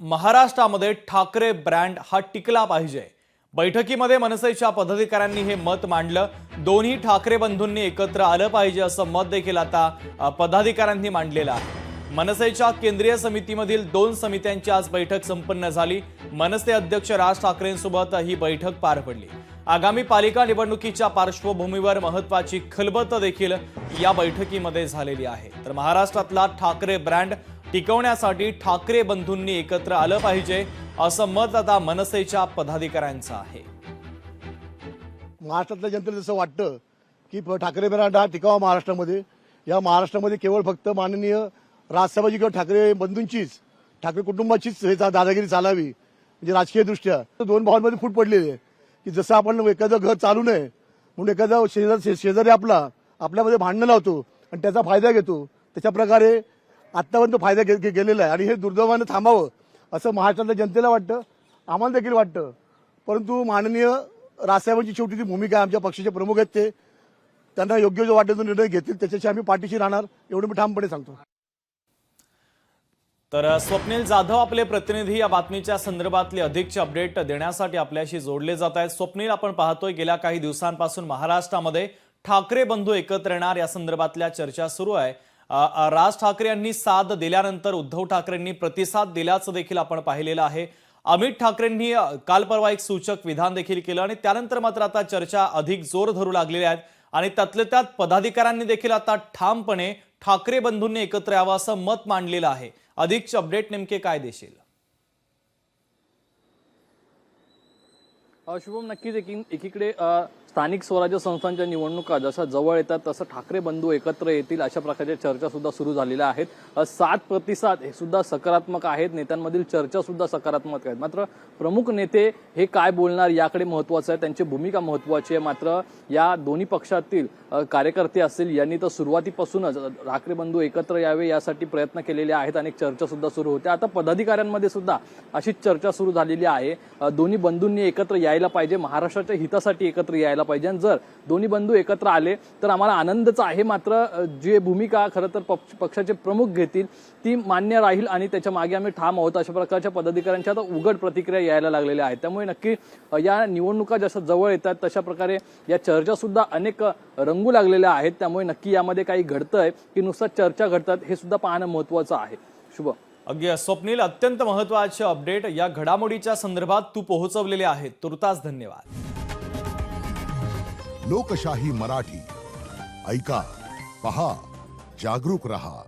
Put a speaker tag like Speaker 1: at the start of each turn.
Speaker 1: महाराष्ट्रामध्ये ठाकरे ब्रँड हा टिकला पाहिजे। बैठकीमध्ये मनसेच्या पदाधिकाऱ्यांनी हे मत मांडलं। दोन्ही ठाकरे बंधूंनी एकत्र आलं पाहिजे असं मत देखील आता पदाधिकाऱ्यांनी मांडलेलं आहे। मनसेच्या केंद्रीय समितीमधील 2 समित्यांची आज बैठक संपन्न झाली। मनसे अध्यक्ष राज ठाकरेंसोबत ही बैठक पार पडली। आगामी पालिका निवडणुकीच्या पार्श्वभूमीवर महत्त्वाची खलबत देखील या बैठकीमध्ये झालेली आहे। तर महाराष्ट्रातला ठाकरे ब्रँड टिकवण्यासाठी ठाकरे बंधूंनी एकत्र आलं पाहिजे असं मत आता मनसेच्या पदाधिकाऱ्यांचं आहे।
Speaker 2: महाराष्ट्रातल्या जनतेला जसं वाटतं की ठाकरे ब्रँड हा टिकावा महाराष्ट्रामध्ये, या महाराष्ट्रामध्ये केवळ फक्त माननीय राजसाहेबांची किंवा ठाकरे बंधूंचीच, ठाकरे कुटुंबाचीच हे दादागिरी चालावी, म्हणजे राजकीय दृष्ट्या 2 भावांमध्ये फूट पडलेली आहे की जसं आपण एखादं घर चालू नये म्हणून एखादा शेजारी आपल्यामध्ये भांडणं लावतो आणि त्याचा फायदा घेतो, त्याच्या प्रकारे आतापर्यंत फायदा गेलेला आहे आणि हे दुर्दैवानं थांबावं असं महाराष्ट्रातल्या जनतेला वाटतं, आम्हाला देखील वाटतं। परंतु माननीय राजसाहेबांची शेवटी ती भूमिका आहे, आमच्या पक्षाचे प्रमुख आहेत, ते त्यांना योग्य जो वाटेल तो निर्णय घेतील, त्याच्याशी आम्ही पाठीशी राहणार एवढं मी ठामपणे सांगतो।
Speaker 1: तर स्वप्नील जाधव आपले प्रतिनिधी या बातमीच्या संदर्भातले अधिकचे अपडेट देण्यासाठी आपल्याशी जोडले जात आहेत। स्वप्नील, आपण पाहतोय गेल्या काही दिवसांपासून महाराष्ट्रामध्ये ठाकरे बंधू एकत्र येणार या संदर्भातल्या चर्चा सुरू आहे। राज ठाकरे यांनी साथ दिल्यानंतर उद्धव ठाकरेंनी प्रतिसाद दिल्याचं देखील आपण पाहिलेलं आहे। अमित ठाकरेंनी काल परवा एक सूचक विधान देखील केलं आणि त्यानंतर मात्र आता चर्चा अधिक जोर धरू लागलेल्या आहेत आणि त्यातल्या त्यात पदाधिकाऱ्यांनी देखील आता ठामपणे ठाकरे बंधूंनी एकत्र यावं असं मत मांडलेलं आहे। अधिकचे अपडेट नेमके काय देशील?
Speaker 3: शुभम, नक्कीच एकीकडे स्थानिक स्वराज्य संस्थांच्या निवडणुका जशा जवळ येतात तसं ठाकरे बंधू एकत्र येतील अशा प्रकारच्या चर्चा सुद्धा सुरू झालेल्या आहेत। 7 प्रतिसाद हे सुद्धा सकारात्मक आहेत, नेत्यांमधील चर्चा सुद्धा सकारात्मक आहेत। मात्र प्रमुख नेते हे काय बोलणार याकडे महत्त्वाचं आहे, त्यांची भूमिका महत्त्वाची आहे। मात्र या दोन्ही पक्षातील कार्यकर्ते असतील यांनी तर सुरुवातीपासूनच ठाकरे बंधू एकत्र यावे यासाठी प्रयत्न केलेले आहेत, अनेक चर्चा सुद्धा सुरू होत्या। आता पदाधिकाऱ्यांमध्ये सुद्धा अशीच चर्चा सुरू झालेली आहे। दोन्ही बंधूंनी एकत्र यायला पाहिजे, महाराष्ट्राच्या हितासाठी एकत्र यायला पाहिजे। जर दोन्ही बंधू एकत्र आले तर आम्हाला आनंदच आहे। मात्र जी भूमिका खरं तर पक्षाचे प्रमुख घेतील ती मान्य राहील आणि त्याच्या मागे आम्ही ठाम आहोत अशा प्रकारच्या पदाधिकाऱ्यांच्या आता उघड प्रतिक्रिया यायला लागलेल्या आहेत। त्यामुळे नक्की या निवडणुका जशा जवळ येतात तशा प्रकारे या चर्चा सुद्धा अनेक रंगू लागलेल्या आहेत। त्यामुळे नक्की यामध्ये काही घडतंय की नुसतं चर्चा घडतात हे सुद्धा पाहणं महत्त्वाचं आहे। शुभ
Speaker 1: अगदी स्वप्नील, अत्यंत महत्त्वाचे अपडेट या घडामोडीच्या संदर्भात तू पोहोचवलेले आहेत, तुर्तास धन्यवाद।
Speaker 4: लोकशाही मराठी ऐका, पहा, जागरूक रहा।